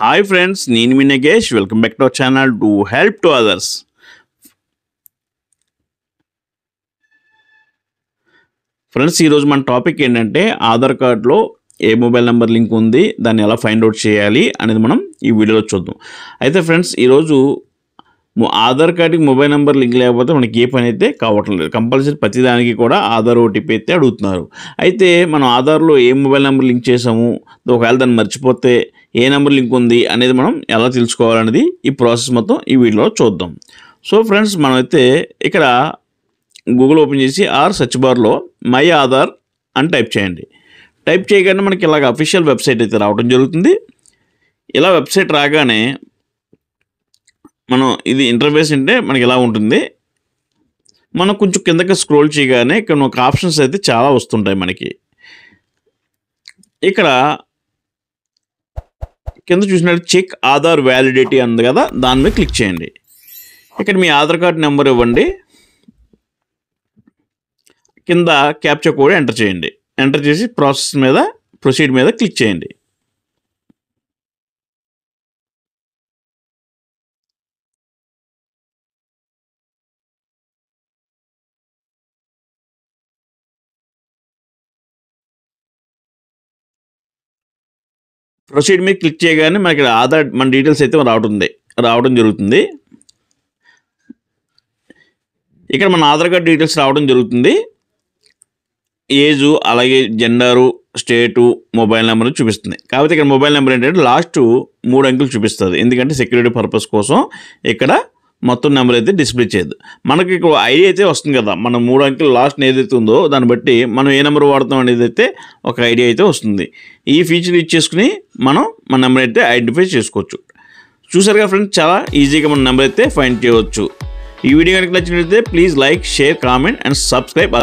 Hi friends, నేను మీ Nagesh. Welcome back to our channel to help to others. Friends, ఈరోజు మన టాపిక్ ఏంటంటే ఆధార్ కార్డులో ఏ మొబైల్ నెంబర్ లింక్ ఉంది, దాన్ని ఎలా ఫైండ్ అవుట్ చేయాలి అనేది మనం ఈ వీడియోలో చూద్దాం. అయితే ఫ్రెండ్స్, ఈరోజు ఆధార్ కార్డుకి మొబైల్ నెంబర్ లింక్ లేకపోతే మనకి ఏ పని అయితే కావటం లేదు. కంపల్సరీ ప్రతిదానికి కూడా ఆధార్ ఓటీపీ అయితే అడుగుతున్నారు. అయితే మనం ఆధార్లో ఏ మొబైల్ నెంబర్ లింక్ చేసాము, ఒకవేళ దాన్ని మర్చిపోతే ఏ నెంబర్ లింక్ ఉంది అనేది మనం ఎలా తెలుసుకోవాలనేది ఈ ప్రాసెస్ మొత్తం ఈ వీడియోలో చూద్దాం. సో ఫ్రెండ్స్, మనమైతే ఇక్కడ గూగుల్ ఓపెన్ చేసి సెర్చ్ బార్లో మై ఆధార్ అని టైప్ చేయండి. టైప్ చేయగానే మనకి ఇలాగ అఫీషియల్ వెబ్సైట్ అయితే రావడం జరుగుతుంది. ఇలా వెబ్సైట్ రాగానే మనం ఇది ఇంటర్ఫేస్ అంటే మనకి ఇలా ఉంటుంది. మనం కొంచెం కిందకి స్క్రోల్ చేయగానే ఇక్కడ ఒక ఆప్షన్స్ అయితే చాలా వస్తుంటాయి మనకి. ఇక్కడ కింద చూసినట్టు చెక్ ఆధార్ వ్యాలిడిటీ అంది కదా, దాని మీద క్లిక్ చేయండి. ఇక్కడ మీ ఆధార్ కార్డ్ నెంబర్ ఇవ్వండి, కింద క్యాప్చా కోడ్ ఎంటర్ చేయండి. ఎంటర్ చేసి ప్రొసీడ్ మీద క్లిక్ చేయండి. ప్రొసీడ్ మీద క్లిక్ చేయగానే మనకి ఆధార్ మన డీటెయిల్స్ అయితే రావడం జరుగుతుంది. ఇక్కడ మన ఆధార్ కార్డ్ డీటెయిల్స్ రావడం జరుగుతుంది. ఏజు, అలాగే జెండరు, స్టేటు, మొబైల్ నెంబర్ చూపిస్తుంది. కాకపోతే ఇక్కడ మొబైల్ నెంబర్ ఏంటంటే లాస్ట్ 3 అంకెలు చూపిస్తుంది. ఎందుకంటే సెక్యూరిటీ పర్పస్ కోసం ఇక్కడ మొత్తం నెంబర్ అయితే డిస్ప్లే చేయదు. మనకి ఇక్కడ ఐడి అయితే వస్తుంది కదా, మన 3 అంకెలు లాస్ట్ ఏదైతే ఉందో దాన్ని బట్టి మనం ఏ నెంబర్ వాడతాం అనేది అయితే ఒక ఐడియా అయితే వస్తుంది. ఈ ఫీచర్ యూజ్ చేసుకుని మనం మన నెంబర్ అయితే ఐడెంటిఫై చేసుకోవచ్చు. చూసారు కదా ఫ్రెండ్స్, చాలా ఈజీగా మన నెంబర్ అయితే ఫైండ్ చేయవచ్చు. ఈ వీడియో కనుక నచ్చినట్లయితే please like, share, comment and subscribe.